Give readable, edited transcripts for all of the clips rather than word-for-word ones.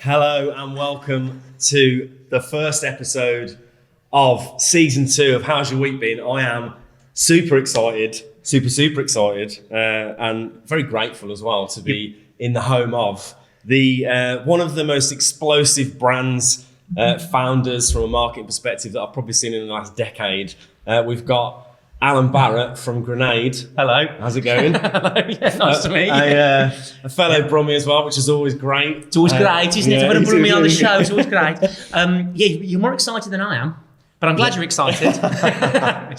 Hello and welcome to the first episode of season 2 of How's Your Week Been? I am super excited, super excited, and very grateful as well to be in the home of the one of the most explosive brands, founders from a marketing perspective that I've probably seen in the last decade. We've got Alan Barratt from Grenade. Hello. How's it going? Hello. Yeah, nice to meet you. A fellow Brummie as well, which is always great. It's always great, isn't it? To have a Brummie on the show, it's always great. You're more excited than I am, but I'm glad you're excited. I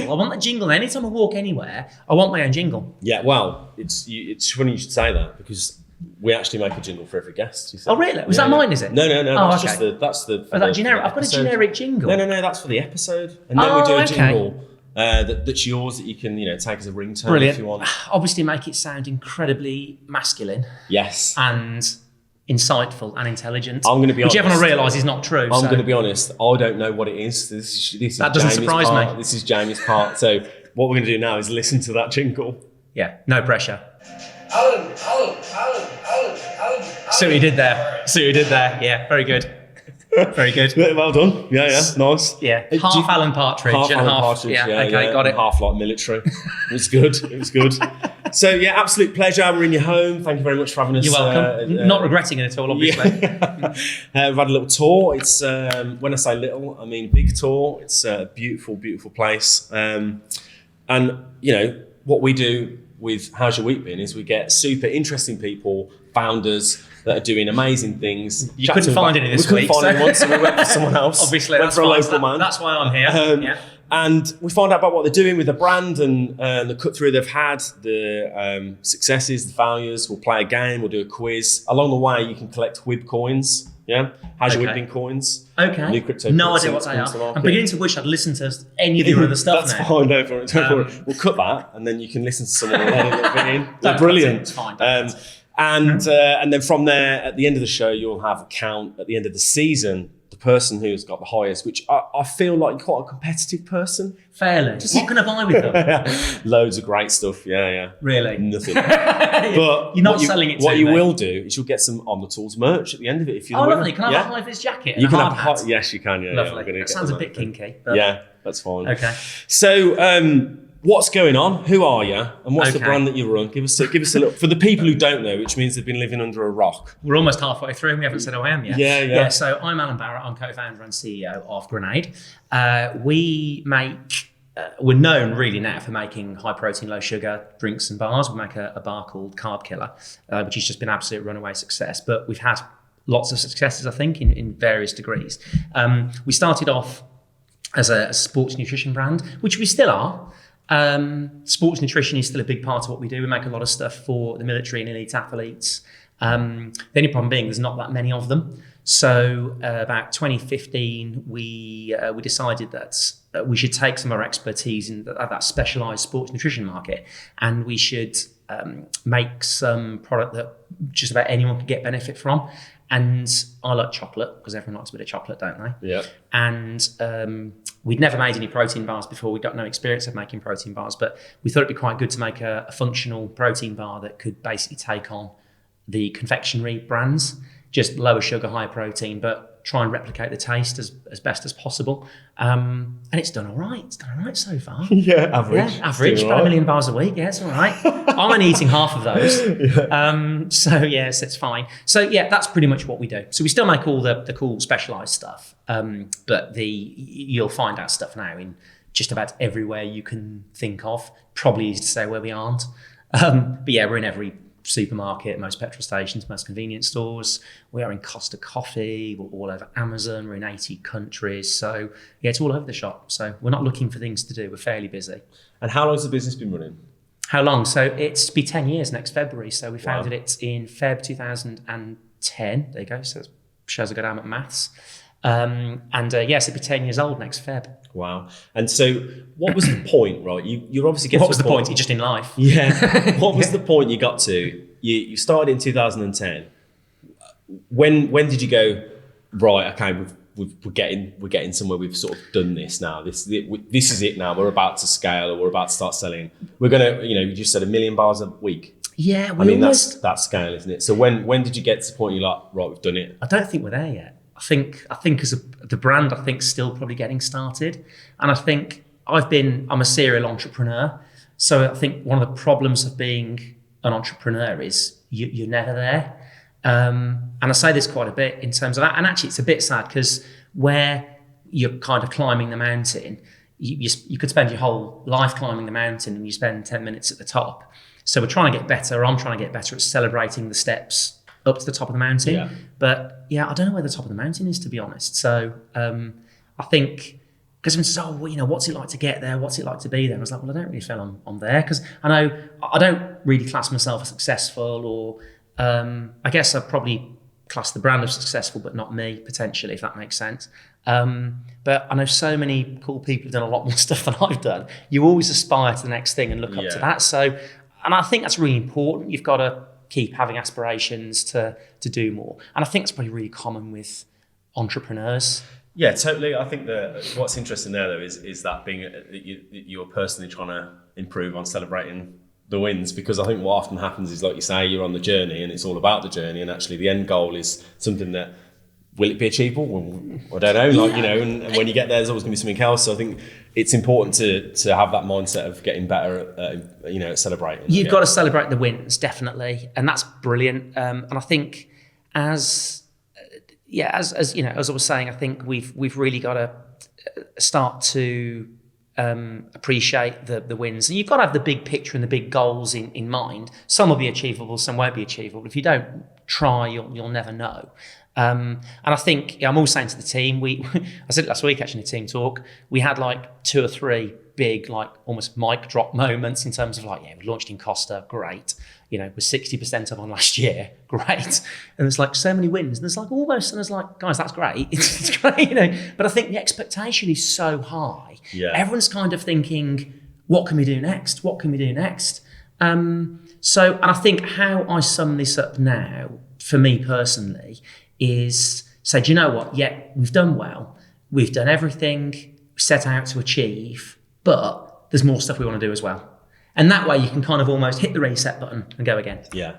want that jingle. Anytime I walk anywhere, I want my own jingle. Yeah, well, it's funny you should say that because we actually make a jingle for every guest. Oh, really? Was that mine, is it? No. Oh, that's okay. that's the. Oh, that generic. I've got a generic jingle. No. That's for the episode, and then we do a jingle. That's yours that you can take as a ringtone. Brilliant. If you want. Obviously make it sound incredibly masculine. Yes. And insightful and intelligent. I'm going to be honest. Which everyone will realise is not true. I'm going to be honest. I don't know what it is. This is that doesn't Jamie's surprise part. me. This is Jamie's part. So what we're going to do now is listen to that jingle. Yeah, no pressure. Alan. See what you did there. Yeah, very good. Very good. Well done. Yeah, nice. Yeah, half Alan Partridge and half. Partridge, yeah, okay, got it. Half like military. It was good. So yeah, absolute pleasure. We're in your home. Thank you very much for having us. You're welcome. Not regretting it at all, obviously. Yeah. We've had a little tour. It's when I say little, I mean big tour. It's a beautiful place. And what we do with How's Your Week Been is we get super interesting people, founders that are doing amazing things. You couldn't find any this week. We couldn't find anyone, so we went for someone else. Obviously, went for a local man. That's why I'm here. Yeah. And we find out about what they're doing with the brand and the cut through they've had, the successes, the failures. We'll play a game, we'll do a quiz. Along the way, you can collect Hywb coins. Yeah, How's Your Week Been coins? Okay. New crypto. No idea what they are. I'm beginning to wish I'd listened to any of your other stuff That's now. fine, don't worry. We'll cut that and then you can listen to someone and edit a little bit in. They're brilliant. It's fine. And then from there, at the end of the show, you'll have a count at the end of the season, the person who's got the highest, which I feel like you're quite a competitive person. Fairly. What can I buy with them? Loads of great stuff. Yeah. Really? Nothing. But you're not selling it to What me. you will do is you'll get some On the Tools merch at the end of it. If you're the winner. Lovely. Can I have a high-vis jacket and you a can hard have hat? Yes, you can. Yeah. Lovely. That sounds a bit kinky. But yeah, that's fine. Okay. So, what's going on? Who are you? And what's the brand that you run? Give us a look. For the people who don't know, which means they've been living under a rock. We're almost halfway through and we haven't said who I am yet. Yeah. So I'm Alan Barratt. I'm co-founder and CEO of Grenade. We're known really now for making high protein, low sugar drinks and bars. We make a bar called Carb Killer, which has just been absolute runaway success. But we've had lots of successes, I think, in various degrees. We started off as a sports nutrition brand, which we still are. Sports nutrition is still a big part of what we do. We make a lot of stuff for the military and elite athletes. The only problem being there's not that many of them. So about 2015, we decided that we should take some of our expertise in that specialised sports nutrition market, and we should make some product that just about anyone could get benefit from. And I like chocolate because everyone likes a bit of chocolate, don't they? Yeah. And we'd never made any protein bars before. We'd got no experience of making protein bars, but we thought it'd be quite good to make a functional protein bar that could basically take on the confectionery brands, just lower sugar, high protein, but try and replicate the taste as best as possible. And it's done all right. It's done all right so far. Yeah, average. Yeah, average. About 1 million bars a week. Yeah, it's all right. I'm only eating half of those. So yes, it's fine. So yeah, that's pretty much what we do. So we still make all the cool specialised stuff, but you'll find our stuff now in just about everywhere you can think of. Probably easy to say where we aren't. But yeah, we're in every supermarket, most petrol stations, most convenience stores. We are in Costa Coffee. We're all over Amazon. We're in 80 countries. So yeah, it's all over the shop. So we're not looking for things to do. We're fairly busy. And how long has the business been running? How long? So it's be 10 years next February. So we founded it in Feb 2010. There you go. So it shows I got down at maths. Yes, it'll be 10 years old next Feb. Wow. And so what was the point, right? You're obviously getting What was the point? You're just in life. Yeah. What was the point you got to? You started in 2010. When did you go, right, okay, we're getting somewhere, we've sort of done this now. This is it now. We're about to scale or we're about to start selling. We're going to, you just said 1 million bars a week. Yeah, I mean, that's scale, isn't it? So when did you get to the point you're like, right, we've done it? I don't think we're there yet. I think as the brand, I think still probably getting started. And I think I'm a serial entrepreneur. So I think one of the problems of being an entrepreneur is you're never there. And I say this quite a bit in terms of that. And actually, it's a bit sad because where you're kind of climbing the mountain, you could spend your whole life climbing the mountain and you spend 10 minutes at the top. So we're trying to get better. I'm trying to get better at celebrating the steps up to the top of the mountain. Yeah. But yeah, I don't know where the top of the mountain is, to be honest. So I think, because everyone says, oh, well, what's it like to get there? What's it like to be there? I was like, well, I don't really feel I'm there, because I know I don't really class myself as successful, or I guess I'd probably class the brand as successful, but not me, potentially, if that makes sense. But I know so many cool people who've done a lot more stuff than I've done. You always aspire to the next thing and look up to that. So, and I think that's really important. You've got to keep having aspirations to do more. And I think it's probably really common with entrepreneurs. Yeah, totally. I think that what's interesting there, though, is that being you're personally trying to improve on celebrating the wins, because I think what often happens is, like you say, you're on the journey and it's all about the journey, and actually the end goal is something that, will it be achievable? Well, I don't know. Like, and when you get there, there's always going to be something else. So I think it's important to have that mindset of getting better at celebrating. You've got to celebrate the wins, definitely, and that's brilliant. And I think as I was saying, I think we've really got to start to appreciate the wins, and you've got to have the big picture and the big goals in mind. Some will be achievable, some won't be achievable. If you don't try, you'll never know. And I think I'm always saying to the team, I said it last week actually in a team talk, we had like 2 or 3 big, like almost mic drop moments in terms of like, we launched in Costa, great. We're 60% up on last year, great. And there's like so many wins. And there's like almost, and it's like, guys, that's great. It's great, But I think the expectation is so high. Yeah. Everyone's kind of thinking, what can we do next? What can we do next? And I think how I sum this up now, for me personally, is say, do you know what? Yeah, we've done well. We've done everything we set out to achieve, but there's more stuff we want to do as well. And that way you can kind of almost hit the reset button and go again. Yeah.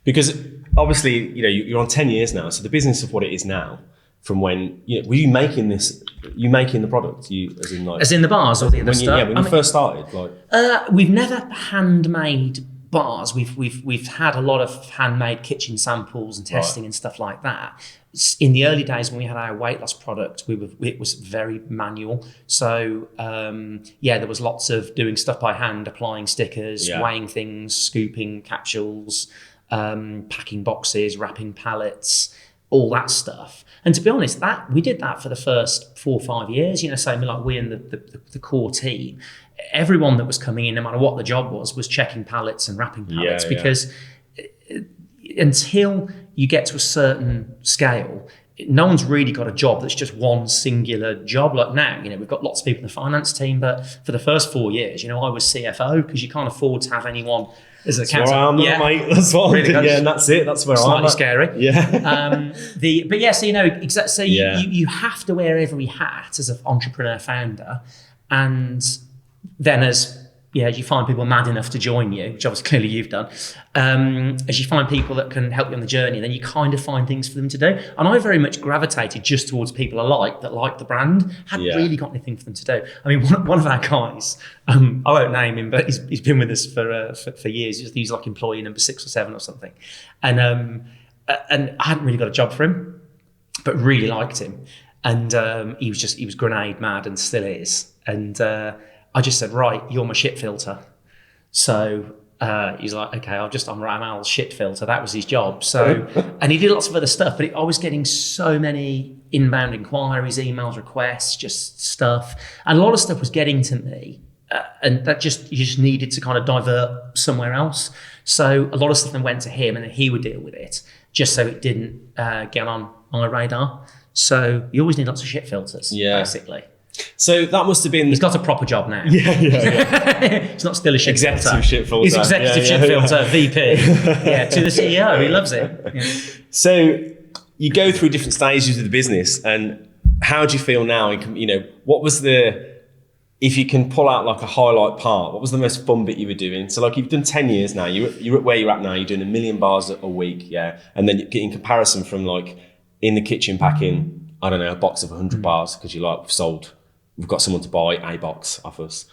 Because obviously, you're on 10 years now. So the business of what it is now, from when, were you making this, the product? As in the bars or the other stuff? When you first started? We've never handmade bars. We've had a lot of handmade kitchen samples and testing and stuff like that. In the early days when we had our weight loss product, it was very manual. So there was lots of doing stuff by hand, applying stickers, weighing things, scooping capsules, packing boxes, wrapping pallets, all that stuff. And to be honest, we did that for the first 4 or 5 years. Same like we and the core team. Everyone that was coming in, no matter what the job was checking pallets and wrapping pallets, because until you get to a certain scale, no one's really got a job that's just one singular job. Like now, we've got lots of people in the finance team, but for the first 4 years, I was CFO, because you can't afford to have anyone as an accountant. That's where I am, mate. That's what really I'm doing. And that's it. That's where I'm at. Scary. Yeah. You have to wear every hat as an entrepreneur founder, and then as you find people mad enough to join you, which obviously clearly you've done, as you find people that can help you on the journey, then you kind of find things for them to do. And I very much gravitated just towards people that like the brand, hadn't really got anything for them to do. I mean, one of our guys, I won't name him, but he's been with us for years. He's like employee number 6 or 7 or something. And I hadn't really got a job for him, but really liked him. And he was grenade mad, and still is. And I just said, right, you're my shit filter. So he's like, okay, I'm Ramal's shit filter. That was his job. So, and he did lots of other stuff, but I was getting so many inbound inquiries, emails, requests, just stuff. And a lot of stuff was getting to me. And that you just needed to kind of divert somewhere else. So a lot of stuff then went to him, and then he would deal with it, just so it didn't get on my radar. So you always need lots of shit filters, basically. So that must have been... He's got a proper job now. Yeah. He's not still a shit filter. Executive shit filter. He's executive shit filter, VP. To the CEO. He loves it. Yeah. So you go through different stages of the business, and how do you feel now? What was the if you can pull out like a highlight part, what was the most fun bit you were doing? So like you've done 10 years now, you're at where you're at now, you're doing 1 million bars a week, yeah? And then in comparison from like in the kitchen packing, I don't know, a box of 100 bars because you're like, we've got someone to buy a box off us.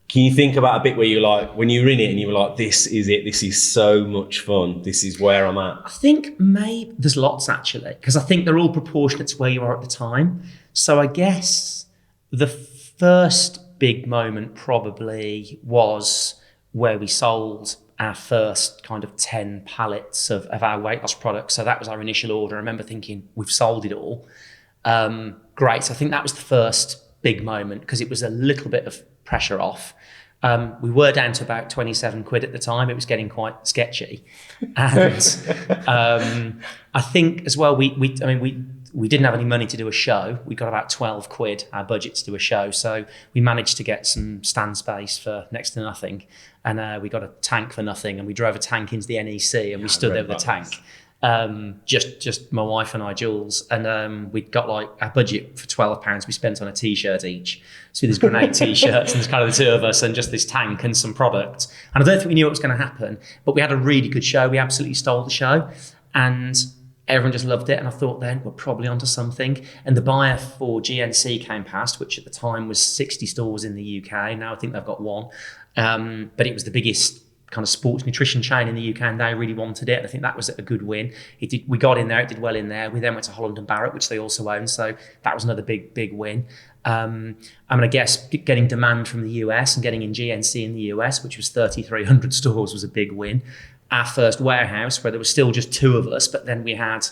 Can you think about a bit where you're like, when you were in it and you were like, this is it, this is so much fun, this is where I'm at? I think maybe there's lots actually, because I think they're all proportionate to where you are at the time. So I guess the first big moment probably was where we sold our first kind of 10 pallets of our weight loss products. So that was our initial order. I remember thinking, we've sold it all. Great. So I think that was the first big moment because it was a little bit of pressure off. We were down to about 27 quid at the time. It was getting quite sketchy. And I think as well, we didn't have any money to do a show. We got about 12 quid, our budget to do a show. So we managed to get some stand space for next to nothing. And we got a tank for nothing. And we drove a tank into the NEC and we stood there with a tank. Just my wife and I, Jules, and we got like our budget for £12 we spent on a t-shirt each. So these grenade t-shirts and there's kind of the two of us and just this tank and some product. And I don't think we knew what was going to happen, but we had a really good show. We absolutely stole the show and everyone just loved it. And I thought then we're probably onto something. And the buyer for GNC came past, which at the time was 60 stores in the UK. Now I think they've got one. But it was the biggest kind of sports nutrition chain in the UK and they really wanted it. And I think that was a good win. We got in there, it did well in there. We then went to Holland and Barratt, which they also own. So that was another big win. I guess getting demand from the US and getting in GNC in the US, which was 3,300 stores, was a big win. Our first warehouse where there was still just two of us, but then we had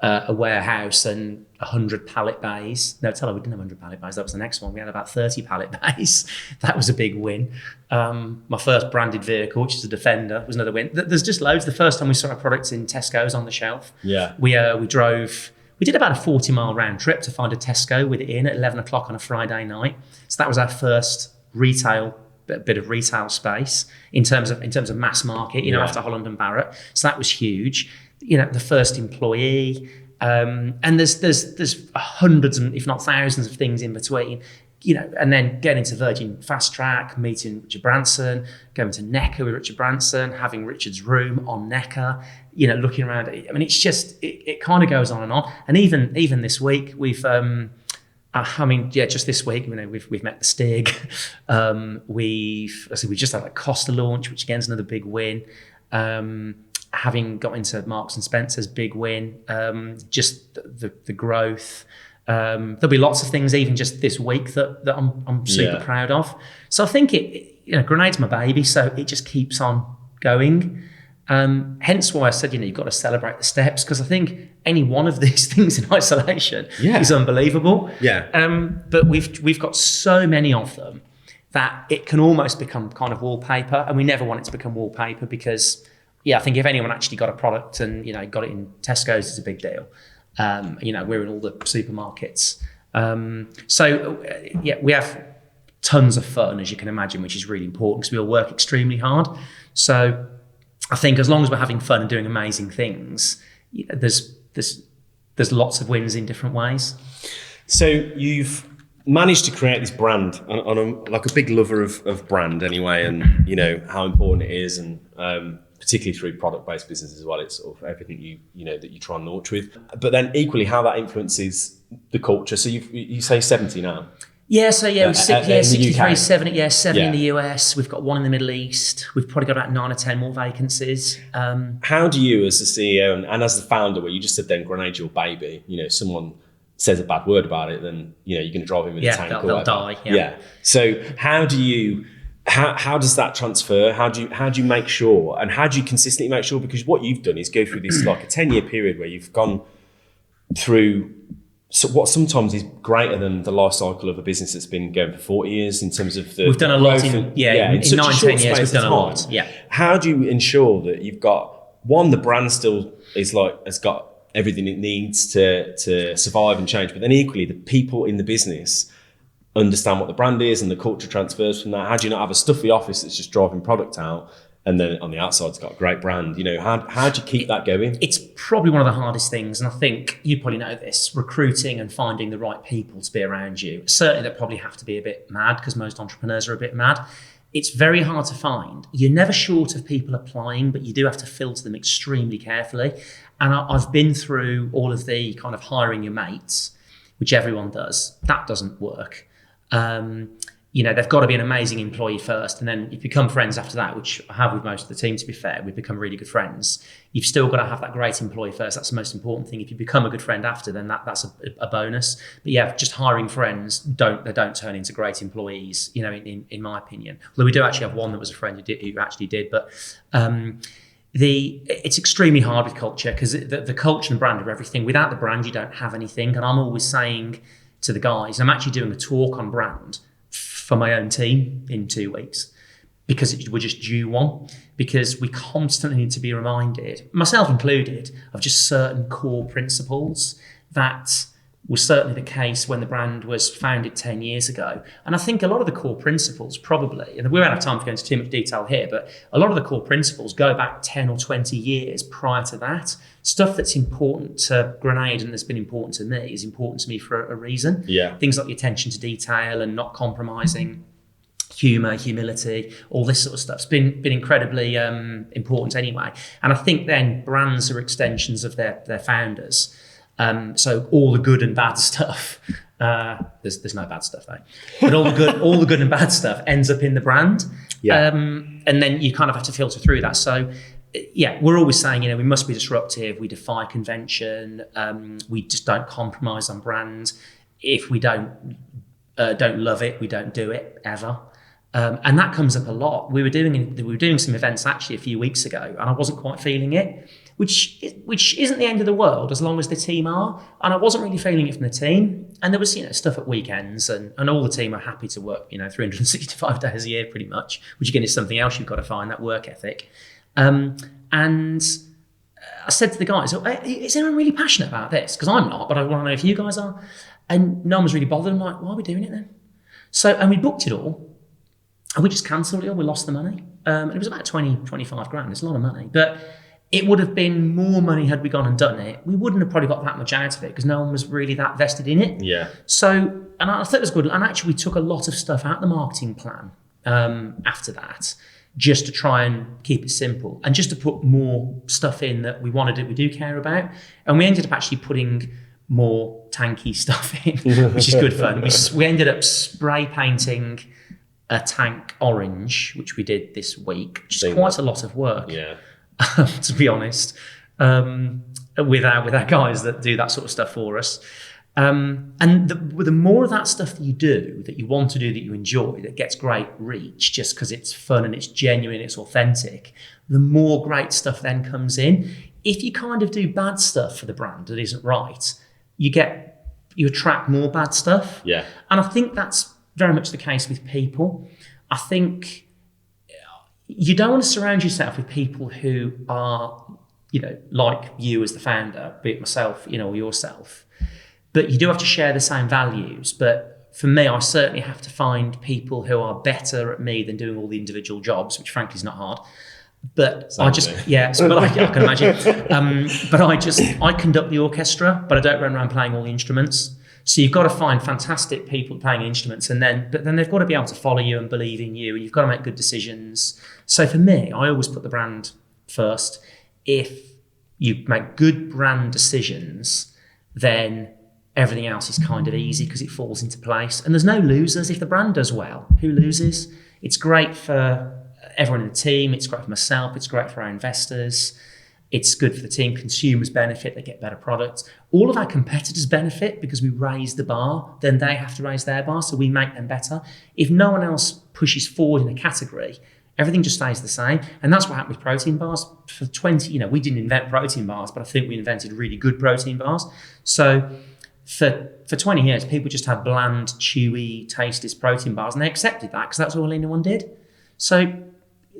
a warehouse and 100 pallet bays. No, we didn't have 100 pallet bays. That was the next one. We had about 30 pallet bays. That was a big win. My first branded vehicle, which is a Defender, was another win. There's just loads. The first time we saw our products in Tesco's on the shelf. Yeah. We did about a 40-mile round trip to find a Tesco with it in at 11 o'clock on a Friday night. So that was our first bit of retail space in terms of mass market, after Holland and Barratt. So that was huge. The first employee, and there's hundreds and if not thousands of things in between, and then getting to Virgin Fast Track, meeting Richard Branson, going to Necker with Richard Branson, having Richard's room on Necker, looking around. I mean, it's just, it kind of goes on and on. And even this week, we've, just this week, we've met the Stig. We just had a Costa launch, which again is another big win. Having got into Marks and Spencer's, big win. Just the growth. There'll be lots of things even just this week that I'm super proud of. So I think Grenade's my baby, so it just keeps on going. Hence why I said, you've got to celebrate the steps, because I think any one of these things in isolation is unbelievable. Yeah. But we've got so many of them that it can almost become kind of wallpaper, and we never want it to become wallpaper because, I think if anyone actually got a product and, got it in Tesco's, it's a big deal. We're in all the supermarkets. We have tons of fun, as you can imagine, which is really important because we all work extremely hard. So I think as long as we're having fun and doing amazing things, there's lots of wins in different ways. So you've managed to create this brand, and I'm like a big lover of brand anyway, and how important it is, and particularly through product-based business as well. It's sort of everything that you try and launch with, but then equally how that influences the culture. So you say 70 now. Yeah, so we're 63, 70, 7 in the US. We've got 1 in the Middle East. We've probably got about 9 or 10 more vacancies. How do you, as the CEO and as the founder, where you just said then Grenade's your baby, someone says a bad word about it, then you're going to drive him in the tank. They'll die. Yeah. So how does that transfer? How do you make sure, and how do you consistently make sure? Because what you've done is go through this like a 10-year period where you've gone through what sometimes is greater than the life cycle of a business that's been going for 40 years in terms of we've done a lot in 9-10 years. We've done a lot. Yeah. How do you ensure that you've got one, the brand still has got everything it needs to survive and change, but then equally the people in the business understand what the brand is and the culture transfers from that? How do you not have a stuffy office that's just driving product out and then on the outside it's got a great brand. You know, how do you keep that going? It's probably one of the hardest things, and I think you probably know this, recruiting and finding the right people to be around you. Certainly they probably have to be a bit mad, because most entrepreneurs are a bit mad. It's very hard to find. You're never short of people applying, but you do have to filter them extremely carefully. And I've been through all of the kind of hiring your mates, which everyone does. That doesn't work. You know, they've got to be an amazing employee first, and then you become friends after that, which I have with most of the team, to be fair. We've become really good friends. You've still got to have that great employee first. That's the most important thing. If you become a good friend after, then that's a bonus. But yeah, just hiring friends, they don't turn into great employees, you know, in my opinion. Although we do actually have one that was a friend who actually did. But it's extremely hard with culture, because the culture and brand are everything. Without the brand, you don't have anything. And I'm always saying to the guys, I'm actually doing a talk on brand for my own team in 2 weeks, because we're just due one, because we constantly need to be reminded, myself included, of just certain core principles that was certainly the case when the brand was founded 10 years ago. And I think a lot of the core principles probably, and we won't have time to go into too much detail here, but a lot of the core principles go back 10 or 20 years prior to that. Stuff that's important to Grenade and that's been important to me is important to me for a reason. Yeah. Things like the attention to detail and not compromising, humour, humility, all this sort of stuff's been incredibly important anyway. And I think then brands are extensions of their founders. So all the good and bad stuff, there's no bad stuff though, but all the good and bad stuff ends up in the brand. Yeah. And then you kind of have to filter through that. So yeah, we're always saying, you know, we must be disruptive. We defy convention. We just don't compromise on brand. If we don't love it, we don't do it ever. And that comes up a lot. We were doing some events actually a few weeks ago, and I wasn't quite feeling it, which isn't the end of the world as long as the team are. And I wasn't really feeling it from the team. And there was, you know, stuff at weekends, and all the team are happy to work, you know, 365 days a year pretty much, which again is something else you've got to find, that work ethic. And I said to the guys, is anyone really passionate about this? Because I'm not, but I want to know if you guys are. And no one was really bothered. I'm like, why are we doing it then? So, and we booked it all, and we just cancelled it all. We lost the money. And it was about 25 grand. It's a lot of money. But it would have been more money had we gone and done it. We wouldn't have probably got that much out of it because no one was really that vested in it. Yeah. So, and I thought it was good. And actually, we took a lot of stuff out of the marketing plan after that, just to try and keep it simple and just to put more stuff in that we wanted it, we do care about. And we ended up actually putting more tanky stuff in, which is good fun. We ended up spray painting a tank orange, which we did this week, which is quite a lot of work. Yeah. To be honest, with our guys that do that sort of stuff for us. And the more of that stuff that you do, that you want to do, that you enjoy, that gets great reach just because it's fun and it's genuine, it's authentic, the more great stuff then comes in. If you kind of do bad stuff for the brand that isn't right, you attract more bad stuff. Yeah. And I think that's very much the case with people. I think you don't want to surround yourself with people who are, you know, like you as the founder, be it myself, you know, or yourself. But you do have to share the same values. But for me, I certainly have to find people who are better at me than doing all the individual jobs, which frankly is not hard. But I can imagine. But I conduct the orchestra, but I don't run around playing all the instruments. So you've got to find fantastic people playing instruments, but then they've got to be able to follow you and believe in you, and you've got to make good decisions. So for me, I always put the brand first. If you make good brand decisions, then everything else is kind of easy because it falls into place. And there's no losers. If the brand does well, who loses? It's great for everyone in the team. It's great for myself. It's great for our investors. It's good for the team. Consumers benefit. They get better products. All of our competitors benefit because we raise the bar. Then they have to raise their bar, so we make them better. If no one else pushes forward in a category, everything just stays the same. And that's what happened with protein bars. For 20, you know, we didn't invent protein bars, but I think we invented really good protein bars. So for 20 years, people just had bland, chewy, tasteless protein bars, and they accepted that because that's all anyone did. So,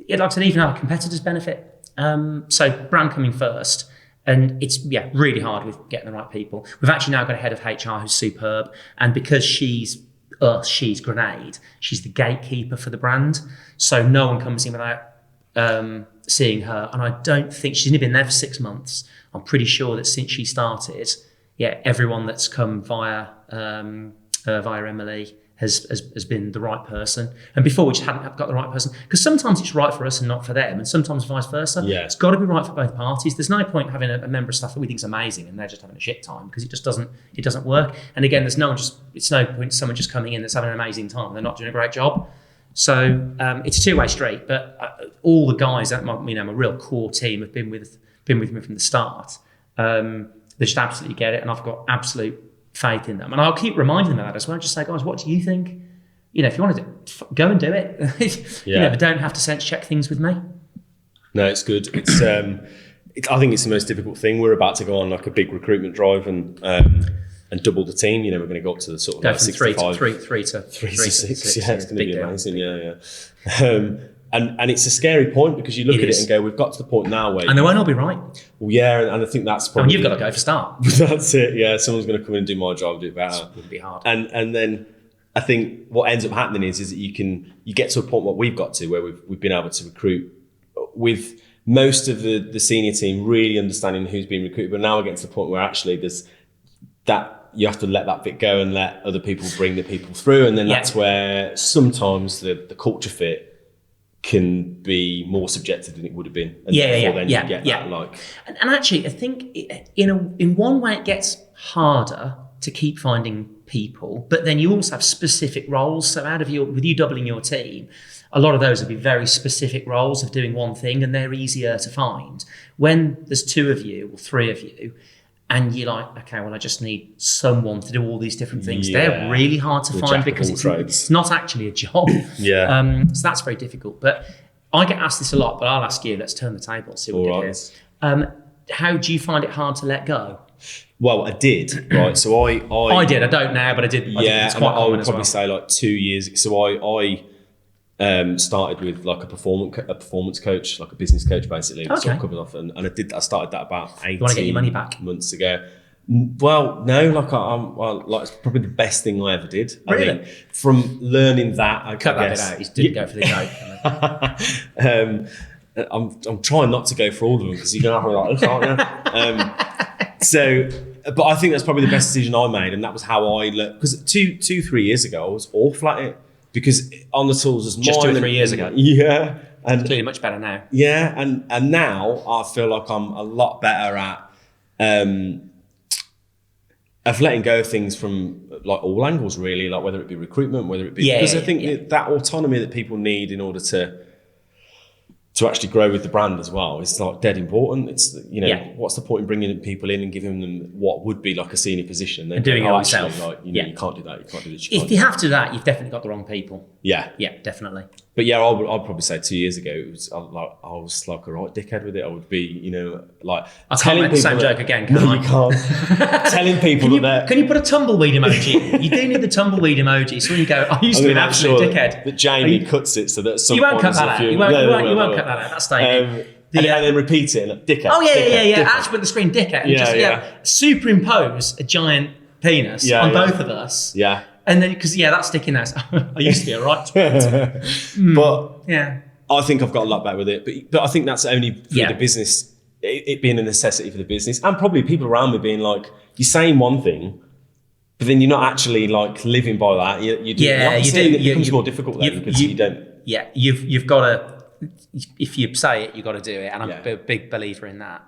like I said, even our competitors benefit. So brand coming first, and it's really hard with getting the right people. We've actually now got a head of HR who's superb, and because she's Grenade, she's the gatekeeper for the brand. So no one comes in without seeing her, and I don't think she's only been there for 6 months. I'm pretty sure that since she started, everyone that's come via Emily has been the right person. And before we just hadn't got the right person, because sometimes it's right for us and not for them, and sometimes vice versa. Yeah. It's got to be right for both parties. There's no point having a member of staff that we think is amazing and they're just having a shit time, because it doesn't work. And again, it's no point someone just coming in that's having an amazing time and they're not doing a great job. So it's a two-way street. But all the guys that my real core team have been with me from the start. They just absolutely get it, and I've got absolute faith in them. And I'll keep reminding them of that as well. Just say, guys, what do you think? If you want to go and do it. But don't have to sense check things with me. No, it's good. It's I think it's the most difficult thing. We're about to go on like a big recruitment drive and double the team. We're going to go up to the sort of go like from 65, three to 6. Yeah, it's going to be amazing. Deal. Yeah. And it's a scary point, because you look at it and go, we've got to the point now where... And they won't all be right. Well, yeah, and I think that's probably... And you've got to go for start. That's it, yeah. Someone's going to come in and do my job, do it better. It would be hard. And then I think what ends up happening is that you get to a point what we've got to, where we've been able to recruit with most of the senior team really understanding who's being recruited. But now we're getting to the point where actually there's that... You have to let that bit go and let other people bring the people through. And then that's where sometimes the culture fit can be more subjective than it would have been. And actually, I think in one way it gets harder to keep finding people, but then you also have specific roles. So with you doubling your team, a lot of those will be very specific roles of doing one thing, and they're easier to find. When there's 2 of you or 3 of you, and you're like, okay, well, I just need someone to do all these different things. Yeah. They're really hard to find, because it's not actually a job. Yeah. So that's very difficult. But I get asked this a lot, but I'll ask you. Let's turn the table, see what we get here. How do you find it hard to let go? Well, I did, right? So I did. I don't now, but I did. Yeah, it's quite I would as probably well. say like 2 years. So I started with like a performance coach, like a business coach, basically. Okay. Sort of coming off, and I started that about 18 You want to get your money back? months ago. Well, no, it's probably the best thing I ever did. Really? I think from learning that, I Cut that guess, bit out. He didn't go for the joke. I'm trying not to go for all of them, because you're gonna have to like this, aren't you? But I think that's probably the best decision I made, and that was how I learned. Because 2-3 years ago, I was awful at it, because on the tools as Just 2 or 3 years ago. Yeah, and Clearly much better now. yeah, and now I feel like I'm a lot better at of letting go of things from like all angles, really, like whether it be recruitment, whether it be because I think that autonomy that people need in order to actually grow with the brand as well is like dead important. It's what's the point in bringing people in and giving them what would be like a senior position and doing it yourself? Like, you can't do that. You can't do this. If you have to do that, you've definitely got the wrong people. Yeah, definitely. But yeah, I'd probably say 2 years ago, it was I was like a right dickhead with it. I would be, like I can't make the same joke again, can I? You can't. Telling people can you put a tumbleweed emoji? You do need the tumbleweed emoji. So when you go, I used to be an absolute dickhead. That Jamie cuts it so that some you won't cut that out. You won't cut that out. That's staying. And then repeat it, like, dickhead. Oh yeah. Dickhead. Actually, put the screen dickhead. Superimpose a giant penis on both of us. Yeah. And then, because that's sticking there. So I used to be a right twat. But yeah, I think I've got a lot better with it. But I think that's only for the business, it being a necessity for the business, and probably people around me being like, you're saying one thing, but then you're not actually like living by that. You do. It becomes more difficult then because you don't. Yeah, you've got to. If you say it, you've got to do it, and I'm a big believer in that.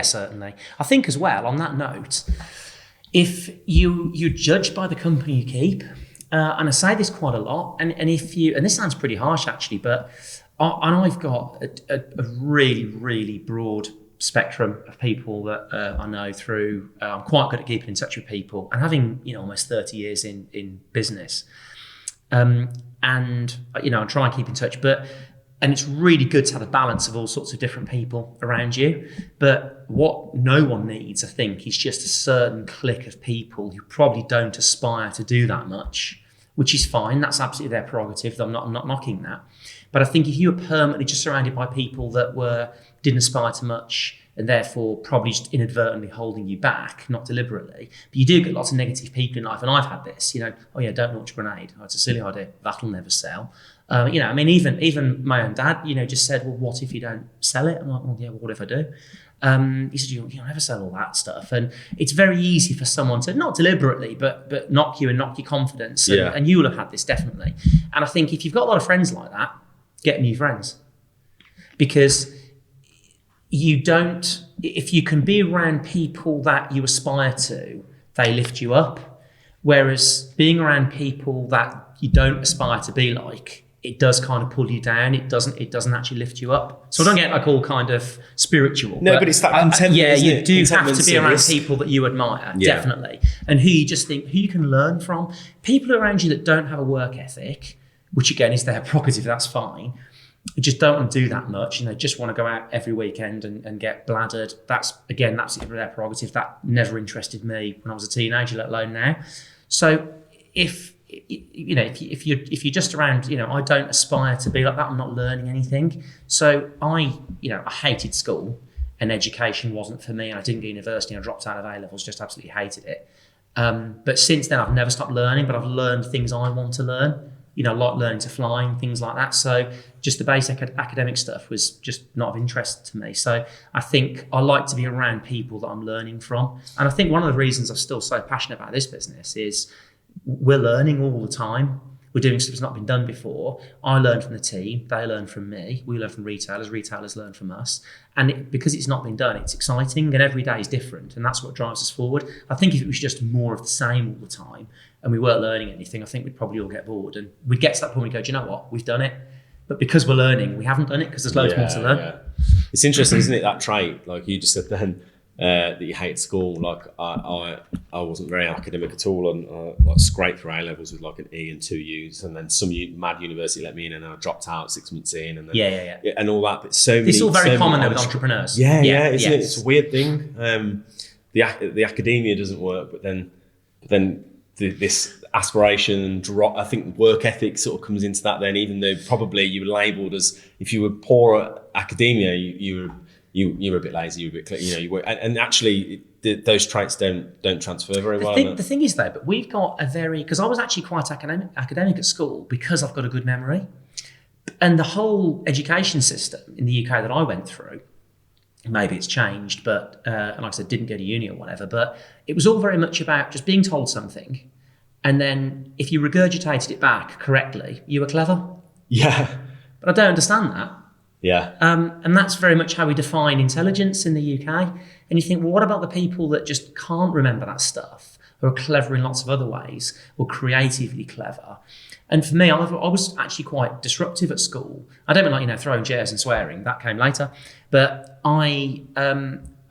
Certainly. I think as well on that note, if you're judged by the company you keep, and I say this quite a lot, and this sounds pretty harsh actually, but I've got a really, really broad spectrum of people that I know through. I'm quite good at keeping in touch with people, and having almost 30 years in business, and I try and keep in touch, and it's really good to have a balance of all sorts of different people around you. But what no one needs, I think, is just a certain clique of people who probably don't aspire to do that much, which is fine. That's absolutely their prerogative. I'm not knocking that. But I think if you were permanently just surrounded by people that didn't aspire to much, and therefore probably just inadvertently holding you back, not deliberately. But you do get lots of negative people in life, and I've had this, oh yeah, don't launch a grenade. Oh, it's a silly idea. That'll never sell. Even my own dad, just said, well, what if you don't sell it? I'm like, well, yeah, well, what if I do? He said, you'll never sell all that stuff. And it's very easy for someone to, not deliberately, but knock you and knock your confidence. And you will have had this, definitely. And I think if you've got a lot of friends like that, get new friends. Because if you can be around people that you aspire to, they lift you up. Whereas being around people that you don't aspire to be like, it does kind of pull you down. It doesn't actually lift you up. So I don't get all kind of spiritual. No, but it's that contentment. Yeah, you do have to be around people that you admire, definitely. And who you can learn from. People around you that don't have a work ethic, which again is their prerogative, that's fine. They just don't want to do that much, and they just want to go out every weekend and get bladdered. That's their prerogative. That never interested me when I was a teenager, let alone now. So if you're just around, I don't aspire to be like that. I'm not learning anything. So I hated school, and education wasn't for me. And I didn't go to university. I dropped out of A levels, just absolutely hated it. But since then, I've never stopped learning. But I've learned things I want to learn. Like learning to fly and things like that. So just the basic academic stuff was just not of interest to me. So I think I like to be around people that I'm learning from. And I think one of the reasons I'm still so passionate about this business is we're learning all the time. We're doing stuff that's not been done before. I learn from the team. They learn from me. We learn from retailers. Retailers learn from us. And because it's not been done, it's exciting, and every day is different. And that's what drives us forward. I think if it was just more of the same all the time and we weren't learning anything, I think we'd probably all get bored. And we'd get to that point where we go, do you know what? We've done it. But because we're learning, we haven't done it because there's loads more to learn. Yeah. It's interesting, isn't it, that trait? Like you just said then, that you hate school. Like I wasn't very academic at all, and scraped through A levels with like an E and 2 U's, and then some mad university let me in, and I dropped out 6 months in, and then, and all that. But it's all very common with entrepreneurs. Isn't it? It's a weird thing. The academia doesn't work, but then this aspiration and I think work ethic sort of comes into that. Then, even though probably you were labelled as, if you were poor at academia, you were a bit lazy, you were a bit, you were, and actually those traits don't transfer very well. The thing is though, but we've got because I was actually quite academic at school because I've got a good memory, and the whole education system in the UK that I went through, maybe it's changed, but and like I said, didn't go to uni or whatever, but it was all very much about just being told something, and then if you regurgitated it back correctly, you were clever. Yeah. But I don't understand that. Yeah. And that's very much how we define intelligence in the UK. And you think, well, what about the people that just can't remember that stuff, or are clever in lots of other ways, or creatively clever? And for me, I was actually quite disruptive at school. I don't mean throwing chairs and swearing, that came later. But I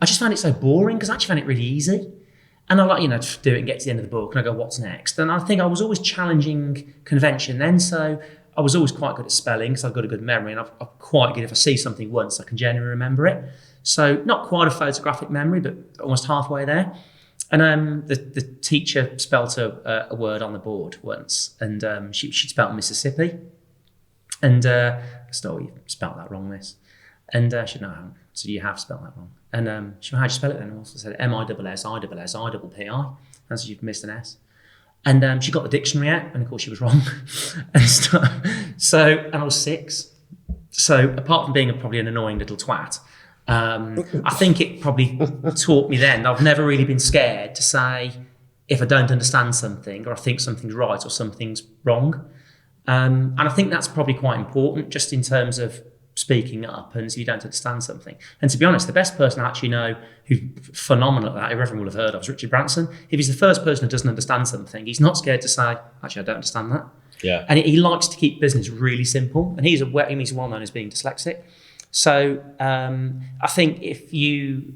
just found it so boring because I actually found it really easy. And I like, to do it and get to the end of the book and I go, what's next? And I think I was always challenging convention then. So I was always quite good at spelling because I've got a good memory, and I'm quite good if I see something once, I can genuinely remember it. So not quite a photographic memory, but almost halfway there. And the teacher spelt a word on the board once, and she spelt Mississippi. And I said, oh, you spelt that wrong, miss. And she said, no, I haven't. So you have spelt that wrong. And she said, how'd you spell it then? And I also said M-I-S-S-I-S-S-I-P-P-I. And so you've missed an S. And she got the dictionary out, and of course she was wrong and stuff. And I was 6. So apart from being probably an annoying little twat, I think it probably taught me then I've never really been scared to say if I don't understand something, or I think something's right or something's wrong. And I think that's probably quite important, just in terms of speaking up and so you don't understand something. And to be honest, the best person I actually know who's phenomenal at that, who everyone will have heard of, is Richard Branson. If he's the first person who doesn't understand something, he's not scared to say, actually, I don't understand that. Yeah. And he likes to keep business really simple. And he's well known as being dyslexic. So I think if you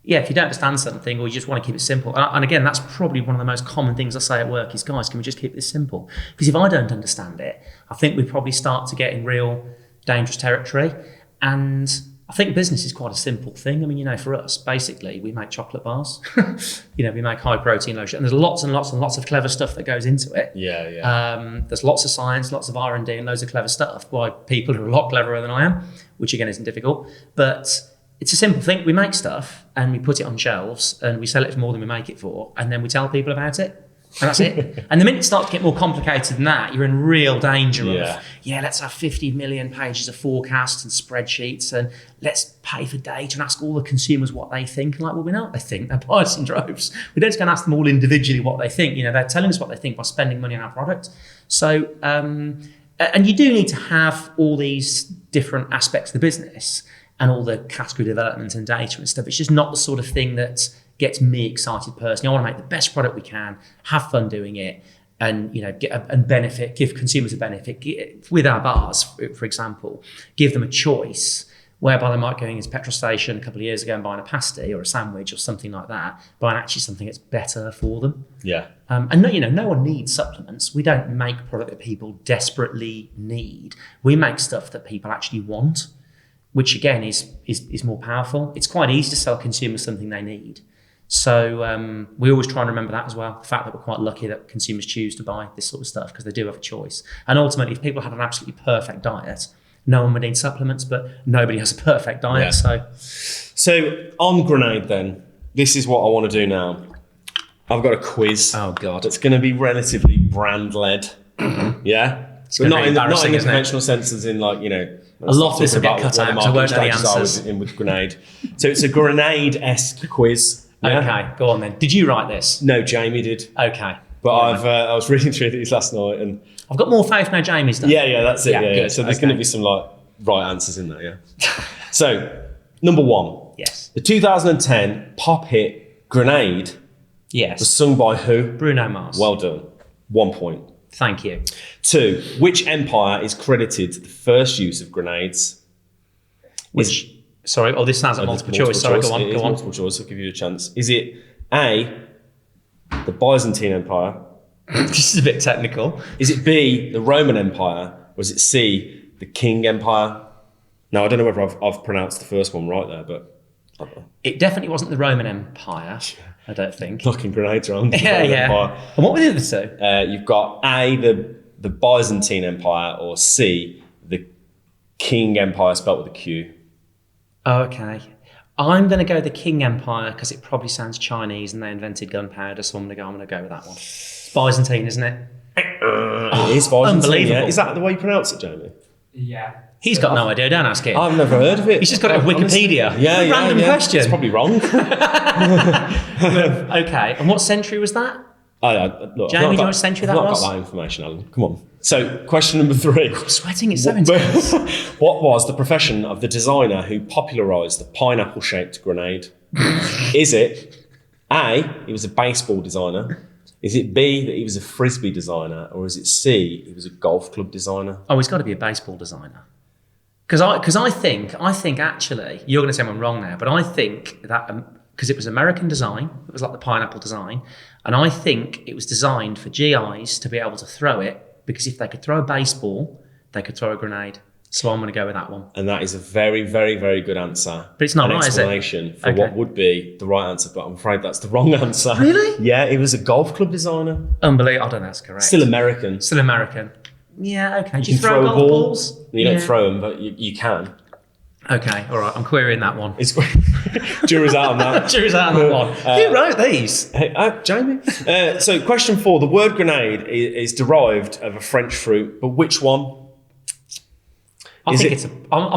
don't understand something, or you just want to keep it simple, and again, that's probably one of the most common things I say at work is, guys, can we just keep this simple? Because if I don't understand it, I think we probably start to get in real dangerous territory. And I think business is quite a simple thing. I mean, for us, basically, we make chocolate bars. We make high protein low sugar, and there's lots and lots and lots of clever stuff that goes into it. There's lots of science, lots of R&D, and loads of clever stuff by people who are a lot cleverer than I am, which again isn't difficult. But it's a simple thing. We make stuff and we put it on shelves and we sell it for more than we make it for, and then we tell people about it. And that's it. And the minute it starts to get more complicated than that, you're in real danger of, let's have 50 million pages of forecasts and spreadsheets, and let's pay for data and ask all the consumers what they think. And like, well, we know what they think. They're buyers in droves. We don't just go and ask them all individually what they think. They're telling us what they think by spending money on our product. So, and you do need to have all these different aspects of the business and all the category development and data and stuff. It's just not the sort of thing that gets me excited personally. I want to make the best product we can, have fun doing it, and give consumers a benefit with our bars, for example. Give them a choice whereby they might go in his petrol station a couple of years ago and buying a pasty or a sandwich or something like that, buying actually something that's better for them. Yeah. And no one needs supplements. We don't make product that people desperately need. We make stuff that people actually want, which again is more powerful. It's quite easy to sell consumers something they need. So we always try and remember that as well. The fact that we're quite lucky that consumers choose to buy this sort of stuff because they do have a choice. And ultimately, if people had an absolutely perfect diet, no one would need supplements, but nobody has a perfect diet. Yeah. So on Grenade then, this is what I want to do now. I've got a quiz. Oh God. It's going to be relatively brand led. Yeah? It's not in the conventional sense as in like, a lot of this will get cut out because I won't know the answers. With Grenade. So it's a Grenade-esque quiz. Yeah? Okay, go on then. Did you write this? No, Jamie did. Okay. But I was reading through these last night and I've got more faith now Jamie's done. Yeah, that's it. Yeah. Good. So there's going to be some like right answers in there, yeah. So, number 1. Yes. The 2010 pop hit Grenade was sung by who? Bruno Mars. Well done. 1 point. Thank you. 2. Which empire is credited to the first use of grenades? Sorry, this sounds like multiple choice. Sorry, go on. Multiple choice, I'll give you a chance. Is it A, the Byzantine Empire? This is a bit technical. Is it B, the Roman Empire? Or is it C, the King Empire? Now, I don't know whether I've pronounced the first one right there, but... I don't know. It definitely wasn't the Roman Empire, I don't think. Knocking grenades around the Roman Empire. And what were the other two? You've got A, the Byzantine Empire, or C, the King Empire, spelt with a Q. Okay. I'm going to go the King Empire because it probably sounds Chinese and they invented gunpowder, so I'm going to go with that one. It's Byzantine, isn't it? It is Byzantine. Unbelievable. Yeah. Is that the way you pronounce it, Jamie? Yeah. He's got no idea, don't ask him. I've never heard of it. He's just got it on Wikipedia. Random question. It's probably wrong. Okay, and what century was that? Look, Jamie, do you know what century that was? I've not got that information, Alan. Come on. So, question number 3. I'm sweating, it's so intense. What was the profession of the designer who popularised the pineapple-shaped grenade? Is it A, he was a baseball designer? Is it B, that he was a frisbee designer? Or is it C, he was a golf club designer? Oh, he's got to be a baseball designer. Because I think actually, you're going to say I'm wrong now, but I think that because it was American design, it was like the pineapple design, and I think it was designed for GIs to be able to throw it, because if they could throw a baseball, they could throw a grenade. So I'm going to go with that one. And that is a very, very, very good answer. But it's not right, is it? Explanation for what would be the right answer, but I'm afraid that's the wrong answer. Really? Yeah, he was a golf club designer. Unbelievable. I don't know if that's correct. Still American. Yeah, okay. You Do you can throw golf a ball. Balls? You don't throw them, but you can. Okay, all right. I'm querying that one. Jury's out on that. Jury's out on that one. Who wrote these? Jamie. So question 4. The word grenade is derived of a French fruit, but which one? I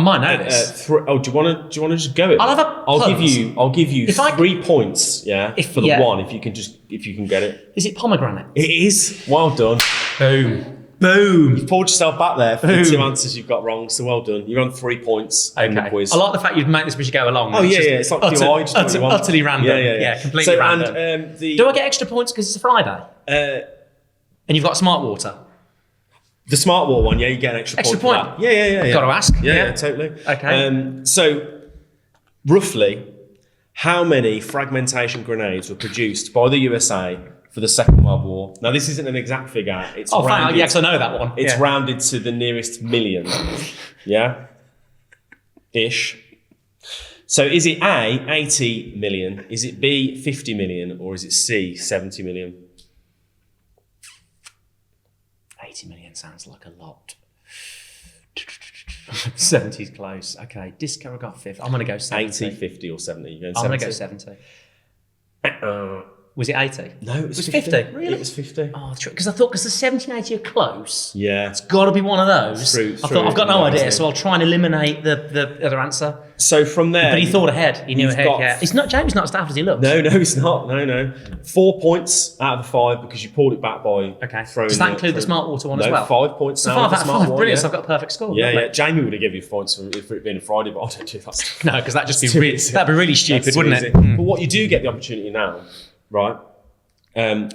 might know this. Do you want to just go it? I'll give you 3 points. Yeah. For the one, if you can get it. Is it pomegranate? It is. Well done. Boom. You've pulled yourself back there for the 2 answers you've got wrong, so well done. You're on 3 points in the quiz. I like the fact you've made this as you go along. Oh, yeah, it's like utterly random. Yeah, completely random. And, do I get extra points because it's a Friday? And you've got smart water? The smart water one, you get an extra point. Extra point? For that. Yeah. Got to ask. Yeah, totally. Okay. So, roughly, how many fragmentation grenades were produced by the USA for the Second World War? Now, this isn't an exact figure. It's rounded, yes, I know that one. It's rounded to the nearest million. Yeah? Ish. So is it A, 80 million? Is it B, 50 million? Or is it C, 70 million? 80 million sounds like a lot. 70's close. Okay, disco, I got 50. I'm going to go 70. 80, 50 or 70? You're going I'm going to go 70? 70. Was it 80? No, it was 50. 50. Really? It was 50. Oh, because I thought, because the 70 and 80 are close. Yeah. It's got to be one of those. True, I thought, I've got no idea, so I'll try and eliminate the other answer. So from there... But he thought ahead. He knew ahead, yeah. It's not, James not as daft as he looks. No, he's not. No. 4 points out of the 5 because you pulled it back by throwing... Does that include the smart water one as well? 5 points so now. 5 out of 5. Brilliant, so I've got a perfect score. Yeah. Jamie would have given you points for it being a Friday, but I don't do that stuff. No, because that'd be really stupid, wouldn't it? But what you do get the opportunity now, right?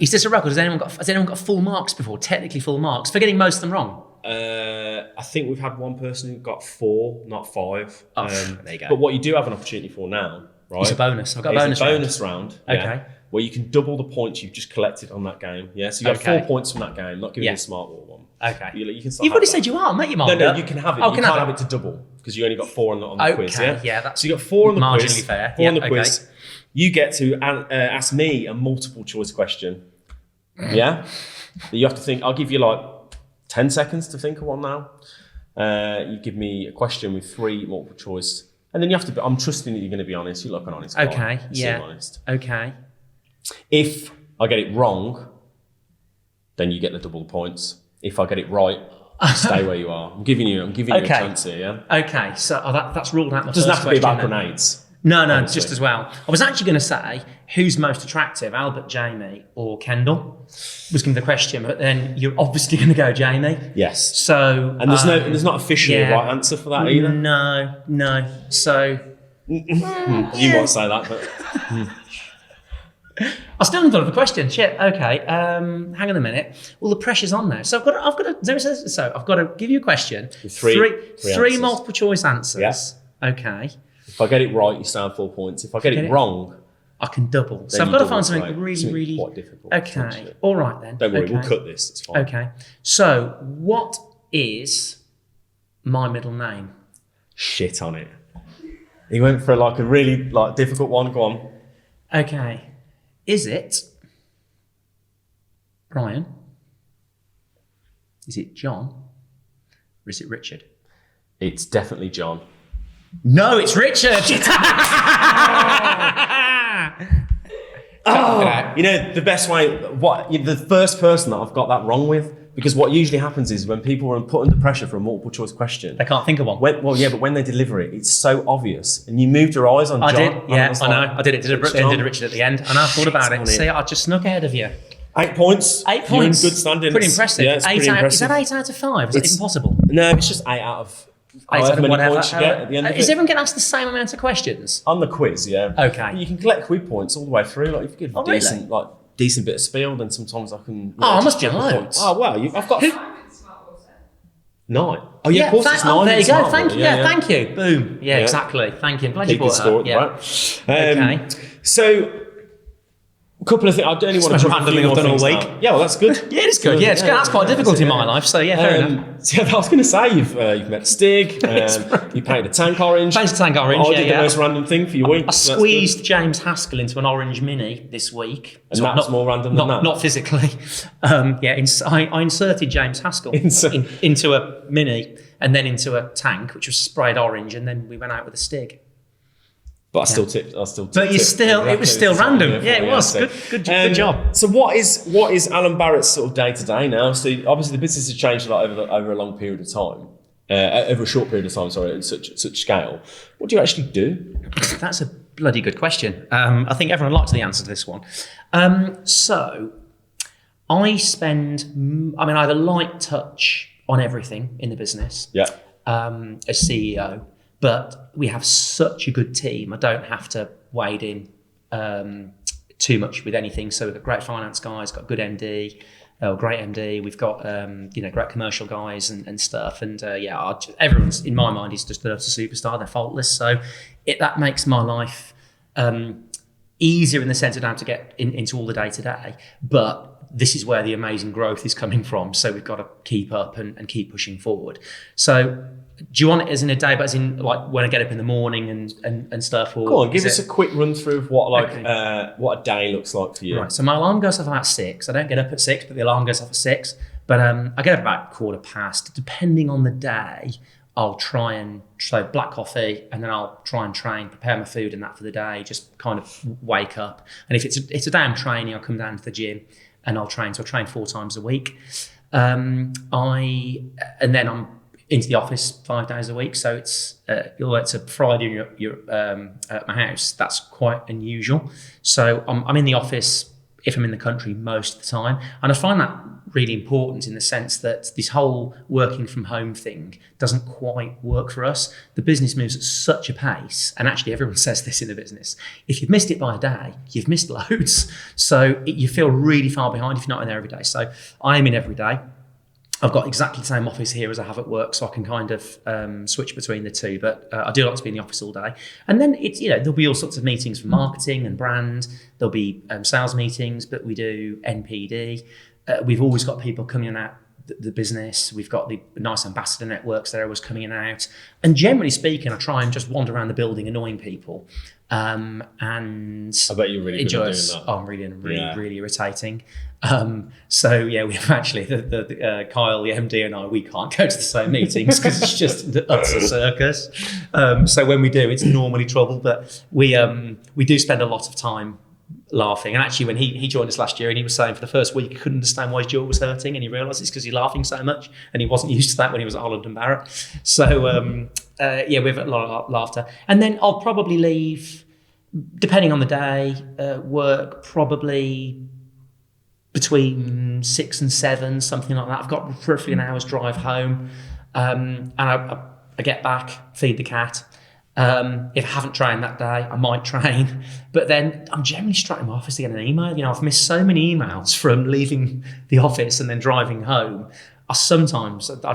Is this a record? Has anyone got full marks before? Technically full marks, for getting most of them wrong. I think we've had one person who got 4, not 5. There you go. But what you do have an opportunity for now, right? It's a bonus. I've got a bonus round. Okay. Where you can double the points you've just collected on that game. Yeah. So you got 4 points from that game. Not giving you a smart wall one. Okay. You can You've already said you are, mate. You might. No, you can have it. You can't have it to double because you only got 4 on the quiz. Yeah. That's so you got 4 on the marginally quiz. fair. 4 on the quiz. You get to ask me a multiple choice question. Yeah. You have to think. I'll give you like 10 seconds to think of one now. You give me a question with 3 multiple choice, and then you have to. I'm trusting that you're going to be honest. You look an honest guy. Okay. Yeah. Honest. Okay. If I get it wrong, then you get the double points. If I get it right, stay where you are. I'm giving you a chance here. Yeah. Okay. So that's ruled out. Doesn't have to be about grenades. No, just as well. I was actually going to say, who's most attractive, Albert, Jamie, or Kendall? Was going to be the question, but then you're obviously going to go Jamie. Yes. So and there's not officially a right answer for that either. No. So you might say that, but I still haven't thought of a question. Shit. Okay. Hang on a minute. Well, the pressure's on now. So I've got to give you a question. Three multiple choice answers. Yeah. Okay. If I get it right, you stand 4 points. If I get it wrong, I can double. So I've got to find something really quite difficult. Okay. All right then. Don't worry, we'll cut this. It's fine. Okay. So what is my middle name? Shit on it. He went for a really difficult one. Go on. Okay. Is it Brian? Is it John? Or is it Richard? It's definitely John. No, it's Richard. You know, the best way, the first person that I've got that wrong with, because what usually happens is when people are put under pressure for a multiple choice question, they can't think of one. But when they deliver it, it's so obvious. And you moved your eyes on John. I did, yeah, I know. I did it. Did Richard at the end. And I thought about it. See, I just snuck ahead of you. 8 points. 8 points. You're in good standing. Pretty impressive. Yeah, it's pretty impressive. Is that 8 out of 5? Is that even possible? No, it's just 8 out of... However many points you get at the end of it. Is everyone getting asked the same amount of questions? On the quiz, yeah. Okay. You can collect quiz points all the way through. Like if you give a decent bit of spiel, then sometimes I can. I must be loads. Oh well, I've got 9. Oh yeah, of course it's 9. There you go. Thank you. Yeah, thank you. Boom. Yeah, exactly. Thank you. I'm glad you brought that. Yeah. Okay. So. A couple of things. I only want to random thing I've done all week. Now. Yeah, well, that's good. Yeah, it's good. Yeah, it's good. That's quite difficult in my life. So yeah, fair enough. So I was going to say you've met Stig. You painted a tank orange. Painted a tank orange. I did the most random thing for your week. I squeezed James Haskell into an orange mini this week. And that's more random than that. Not physically. I inserted James Haskell into a mini and then into a tank, which was sprayed orange, and then we went out with a Stig. But I still tipped. But it was still random. Yeah, it was. Good job. So what is Alan Barratt's sort of day to day now? So obviously the business has changed a lot over a long period of time, over a short period of time. Sorry, at such scale. What do you actually do? That's a bloody good question. I think everyone likes the answer to this one. So I spend. I have a light touch on everything in the business. Yeah. As CEO. But we have such a good team. I don't have to wade in too much with anything. So we've got great finance guys, got good MD, great MD. We've got great commercial guys and stuff. And everyone's in my mind is just a superstar. They're faultless. So that makes my life easier in the sense I don't have to get into all the day to day. But this is where the amazing growth is coming from. So we've got to keep up and keep pushing forward. So. Do you want it as in a day, but as in like when I get up in the morning and stuff? Or go on, give us a quick run through of what a day looks like for you. Right, so my alarm goes off about 6. I don't get up at 6, but the alarm goes off at 6. But I get up about 15:15. Depending on the day, I'll try and, so black coffee, and then I'll try and train, prepare my food and that for the day, just kind of wake up. And if it's a day I'm training, I'll come down to the gym and I'll train. So I train 4 times a week. And then I'm into the office 5 days a week. So it's a Friday and you're at my house. That's quite unusual. So I'm in the office if I'm in the country most of the time. And I find that really important in the sense that this whole working from home thing doesn't quite work for us. The business moves at such a pace, and actually everyone says this in the business, if you've missed it by a day, you've missed loads. So you feel really far behind if you're not in there every day. So I am in every day. I've got exactly the same office here as I have at work, so I can kind of switch between the two. But I do like to be in the office all day. And then it's, there'll be all sorts of meetings for marketing and brand. There'll be sales meetings, but we do NPD. We've always got people coming in and out the business. We've got the nice ambassador networks that are always coming in and out. And generally speaking, I try and just wander around the building annoying people. And I bet you're really good at doing that. Oh, I'm really irritating. So yeah, we have actually the Kyle, the MD, and I. We can't go to the same meetings because it's just the utter circus. So when we do, it's normally trouble. But we do spend a lot of time laughing. And actually, when he joined us last year, and he was saying for the first week he couldn't understand why his jaw was hurting, and he realised it's because he's laughing so much, and he wasn't used to that when he was at Holland and Barratt. So yeah, we have a lot of laughter. And then I'll probably leave, depending on the day, work probably between 6 and 7, something like that. I've got roughly an hour's drive home, and I get back, feed the cat. If I haven't trained that day, I might train, but then I'm generally straight in my office to get an email. I've missed so many emails from leaving the office and then driving home. I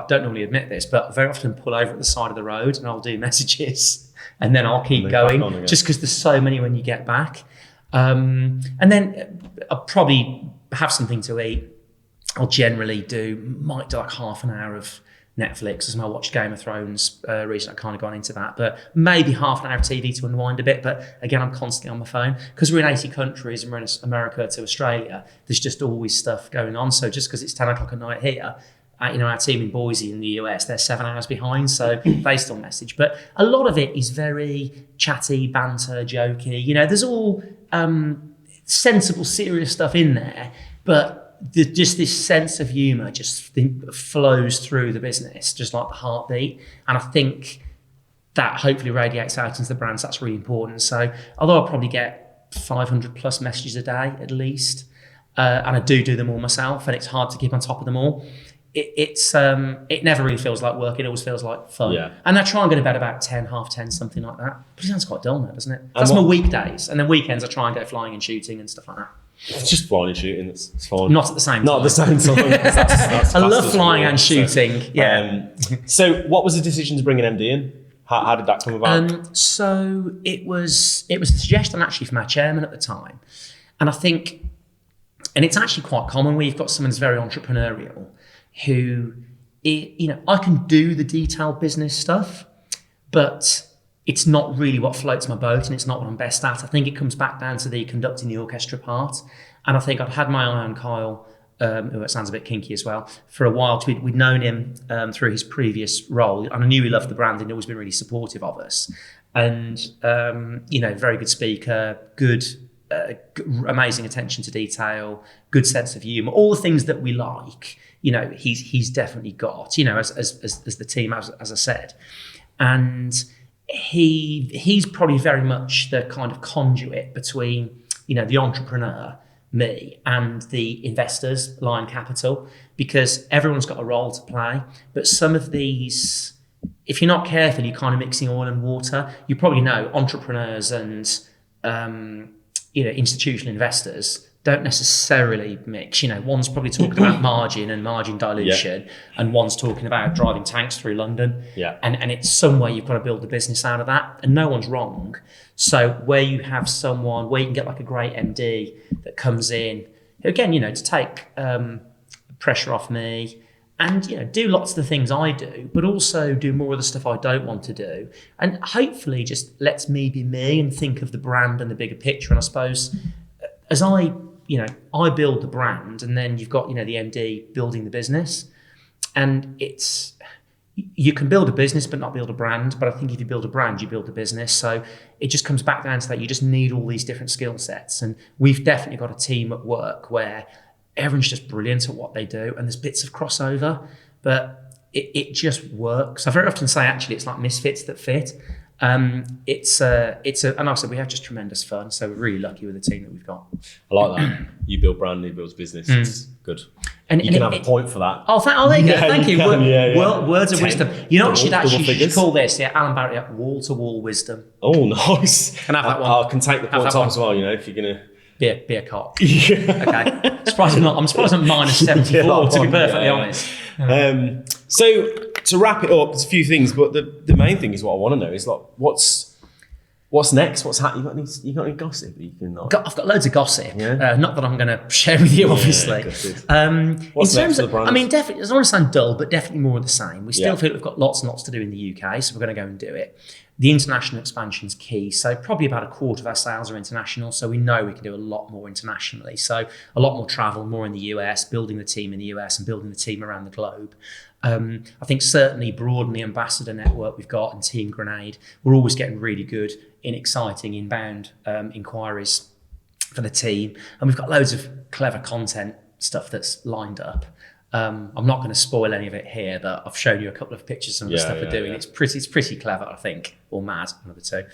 don't normally admit this, but I very often pull over at the side of the road and I'll do messages, and then I'll keep going just because there's so many when you get back. And then I'll probably have something to eat. I'll generally might do like half an hour of Netflix, as I watched Game of Thrones recently. I kind of gone into that, but maybe half an hour of TV to unwind a bit. But again, I'm constantly on my phone because we're in 80 countries and we're in America to Australia. There's just always stuff going on. So just because it's 10 o'clock at night here, our team in Boise in the US, they're 7 hours behind, so they still message. But a lot of it is very chatty, banter, jokey. There's all sensible, serious stuff in there, but just this sense of humour just flows through the business, just like the heartbeat. And I think that hopefully radiates out into the brands. That's really important. So although I probably get 500 plus messages a day at least, and I do them all myself, and it's hard to keep on top of them all, it never really feels like work. It always feels like fun. Yeah. And I try and go to bed about 10, half 10, something like that. But it sounds quite dull now, doesn't it? That's my weekdays. And then weekends I try and go flying and shooting and stuff like that. It's just flying and shooting. It's fine. Not at the same time. Not at the same time. That's I love flying and shooting. Yeah. So what was the decision to bring an MD in? How did that come about? So it was a suggestion actually from our chairman at the time. And I think, and it's actually quite common where you've got someone who's very entrepreneurial who, I can do the detailed business stuff, but it's not really what floats my boat and it's not what I'm best at. I think it comes back down to the conducting the orchestra part. And I think I'd had my eye on Kyle, who it sounds a bit kinky as well, for a while. We'd known him through his previous role, and I knew he loved the brand and he'd always been really supportive of us. And, very good speaker, good, amazing attention to detail, good sense of humour, all the things that we like. He's definitely got, as the team, as I said. And he's probably very much the kind of conduit between, the entrepreneur, me, and the investors, Lion Capital, because everyone's got a role to play. But some of these, if you're not careful, you're kind of mixing oil and water. You probably know entrepreneurs and, institutional investors don't necessarily mix. One's probably talking about margin and margin dilution, and one's talking about driving tanks through London. Yeah. And it's somewhere you've got to build the business out of that, and no one's wrong. So where you have someone where you can get like a great MD that comes in, again, to take pressure off me and, do lots of the things I do, but also do more of the stuff I don't want to do. And hopefully just lets me be me and think of the brand and the bigger picture. And I suppose as I build the brand, and then you've got, the MD building the business, and it's, you can build a business but not build a brand. But I think if you build a brand, you build a business. So it just comes back down to that. You just need all these different skill sets. And we've definitely got a team at work where everyone's just brilliant at what they do. And there's bits of crossover, but it just works. I very often say, actually, it's like misfits that fit. And like I said, we have just tremendous fun. So we're really lucky with the team that we've got. I like that. You build brand, he builds business. It's good. And you can have a point for that. There you go. Thank you. Can, Words of wisdom. You know what you should call this? Yeah, Alan Barratt, wall-to-wall wisdom. Oh, nice. Can I have that one? I can take the points off as well, if you're going to... Be a cock. Okay. I'm surprised I'm minus 74, to be perfectly honest. So to wrap it up, there's a few things, but the main thing is what I want to know is like, what's next? What's happening? You got any gossip that you can like? I've got loads of gossip. Yeah? Not that I'm going to share with you, obviously. What's next for the brand? I mean, definitely, I don't want to sound dull, but definitely more of the same. We still feel we've got lots and lots to do in the UK, so we're going to go and do it. The international expansion is key. So probably about a quarter of our sales are international. So we know we can do a lot more internationally. So a lot more travel, more in the US, building the team in the US and building the team around the globe. I think certainly broaden the ambassador network we've got and Team Grenade. We're always getting really good in exciting inbound inquiries for the team. And we've got loads of clever content stuff that's lined up. I'm not going to spoil any of it here, but I've shown you a couple of pictures of the stuff we're doing. It's pretty clever, I think, or mad, one of the two.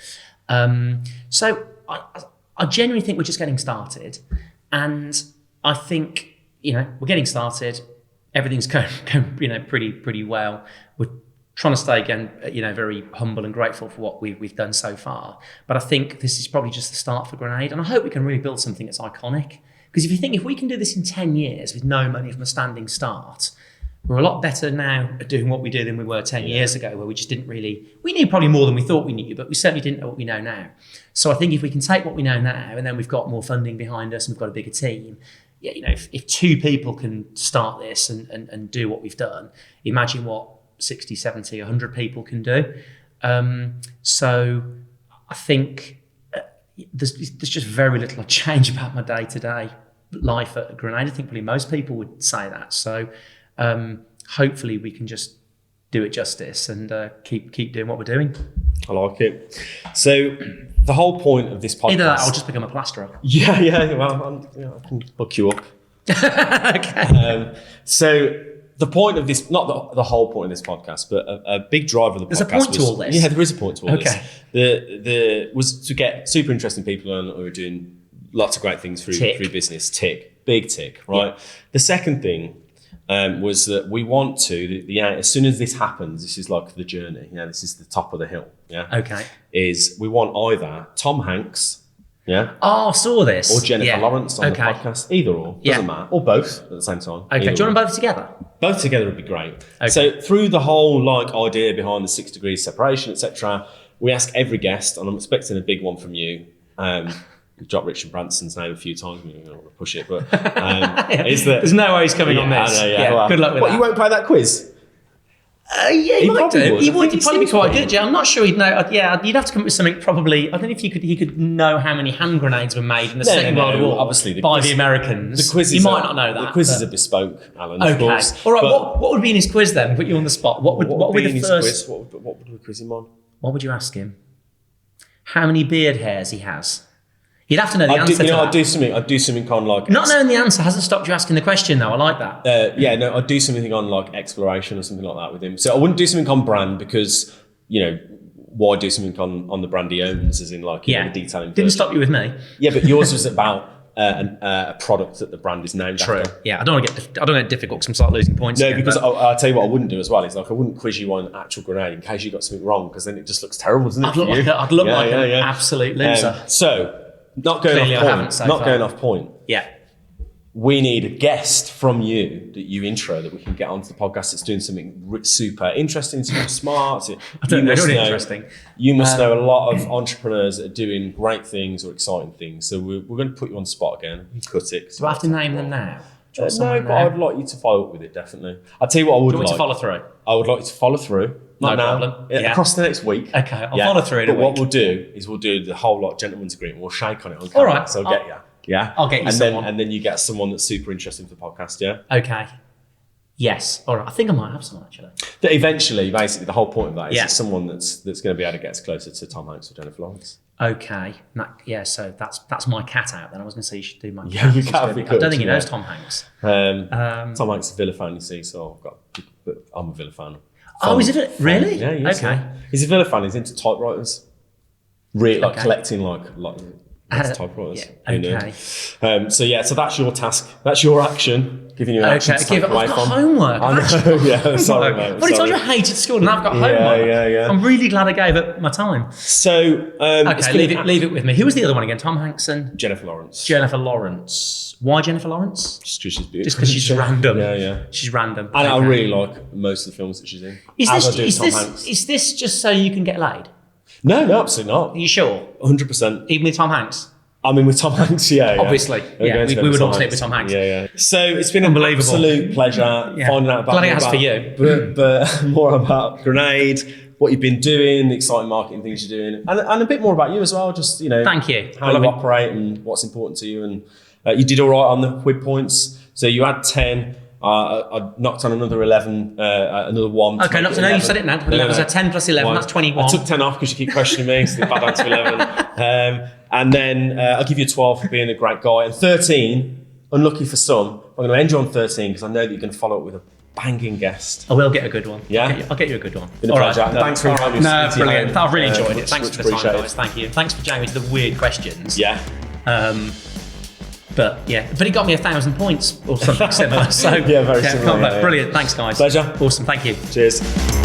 So I genuinely think we're just getting started, and I think we're getting started. Everything's going pretty well. We're trying to stay again, very humble and grateful for what we've done so far. But I think this is probably just the start for Grenade, and I hope we can really build something that's iconic. Because if we can do this in 10 years with no money from a standing start, we're a lot better now at doing what we do than we were 10 years ago, where we just didn't really, we knew probably more than we thought we knew, but we certainly didn't know what we know now. So I think if we can take what we know now, and then we've got more funding behind us and we've got a bigger team, if 2 people can start this and do what we've done, imagine what 60, 70, 100 people can do. So I think there's just very little change about my day-to-day life at Grenade. I think probably most people would say that. So hopefully we can just do it justice and keep doing what we're doing. I like it. So the whole point of this podcast... Either that or I'll just become a plasterer. Yeah. Well, I can hook you up. Okay. So the point of this, not the whole point of this podcast, but a big drive of the podcast. There's a point to all this. Yeah, there is a point to all this. Was to get super interesting people on who are doing lots of great things through business. Big tick, right? Yeah. The second thing was that we want to, as soon as this happens, this is like the journey. This is the top of the hill. Yeah. Okay. Is we want either Tom Hanks. Yeah. Oh, I saw this. Or Jennifer Lawrence on the podcast. Either or. Doesn't matter. Or both at the same time. Okay. Do you want them both together? Both together would be great. Okay. So through the whole idea behind the 6 degrees separation, etc., we ask every guest, and I'm expecting a big one from you. We've dropped Richard Branson's name a few times. We don't want to push it, but is that there's no way he's coming on this. Well, good luck with that. You won't play that quiz? He might do. He would. He'd probably be quite good. Yeah, I'm not sure he'd know. You'd have to come up with something probably. I don't know if he could know how many hand grenades were made in the Second World War, obviously by the Americans. The quiz you might not know that. The quizzes are bespoke, Alan. Okay. Of course. All right. What would be in his quiz then? Put you on the spot. What would be the first? What would we quiz him on? What would you ask him? How many beard hairs he has? You'd have to know the answer to that. I'd do something on like... Not knowing the answer hasn't stopped you asking the question though. I like that. I'd do something on like exploration or something like that with him. So I wouldn't do something on brand because, why do something on the brand he owns as in like, the detailing. Didn't stop you with me. Yeah, but yours was about a product that the brand is named after. Yeah, I don't want to get difficult because I'm start losing points. No, again, because I'll tell you what I wouldn't do as well is like I wouldn't quiz you on actual grenade in case you got something wrong because then it just looks terrible, doesn't it? I'd look like an absolute loser. So... Not going off point. Yeah. We need a guest from you that you intro that we can get onto the podcast that's doing something super interesting, super smart. Interesting. You must know a lot of entrepreneurs that are doing great things or exciting things. So we're going to put you on the spot again. You cut it. Do I have to name them now? No, but I'd like you to follow up with it, definitely. I'll tell you what I would like. To follow through? I would like you to follow through. No problem. Across the next week. Okay, I'll follow through in a week. But what we'll do is we'll do the whole lot gentleman's agreement. We'll shake on it on camera. All right. So I'll get you. Yeah? I'll get you someone. And then you get someone that's super interesting for the podcast, yeah? Okay. Yes. All right. I think I might have some actually. That eventually, basically, the whole point of that is Yeah. it's someone that's going to be able to get us closer to Tom Hanks or Jennifer Lawrence. Okay. Yeah. So that's my cat out. Then I was going to say you should do my cat. Yeah, your It's cat gonna would be I don't good, think he yeah. knows Tom Hanks. Tom Hanks is a Villa fan, you see, so I'm a Villa fan. Oh, is it really? Yeah, he is, Okay. yeah. He's a Villa fan. He's into typewriters. Really, like Okay. collecting like typewriters. Yeah. Who knew? Okay. So that's your task. That's your action. Giving you an action to take away I've got from. homework. I know. Yeah. Sorry, mate. What did I hated school and I've got Yeah, homework? yeah. I'm really glad I gave up my time. So it's Okay, been leave it with me. Who was the other one again? Tom Hanks and Jennifer Lawrence. Jennifer Lawrence. Why Jennifer Lawrence? Just because she's beautiful. Just because she's random. Yeah. She's random. And I Okay. really like most of the films that she's in. Is As this I do is Tom this Hanks. is this just so you can get laid? No, absolutely not. Are you sure? 100%. Even with Tom Hanks? I mean, with Tom Hanks, yeah. Obviously, We're yeah, going to we go would Tom all sleep with Tom Hanks. Yeah. So it's been an Unbelievable. absolute pleasure Yeah. finding out about Glad it more has about- for you. but more about Grenade, what you've been doing, the exciting marketing things you're doing, and a bit more about you as well. Just Thank you. how you operate and what's important to you. And you did all right on the Hywb points. So you had 10. I knocked on another 11, another 1. Okay, not to know. You said it now. It was a 10 plus 11. One. That's 21. I took 10 off because you keep questioning me. So the bad answer 11. And then I'll give you a 12 for being a great guy. And 13, unlucky for some, I'm going to end you on 13 because I know that you're going to follow up with a banging guest. I will get a good one. Yeah? I'll get you a good one. Been a All pleasure. right. Thanks for inviting me. No, to your brilliant. home. I've really enjoyed it. Much Thanks for the time, appreciated. guys. Thank you. Thanks for Jamie to the weird questions. Yeah. But he got me 1,000 points or something similar. So Yeah, very similar, combat. yeah. Brilliant. Thanks, guys. Pleasure. Awesome. Thank you. Cheers.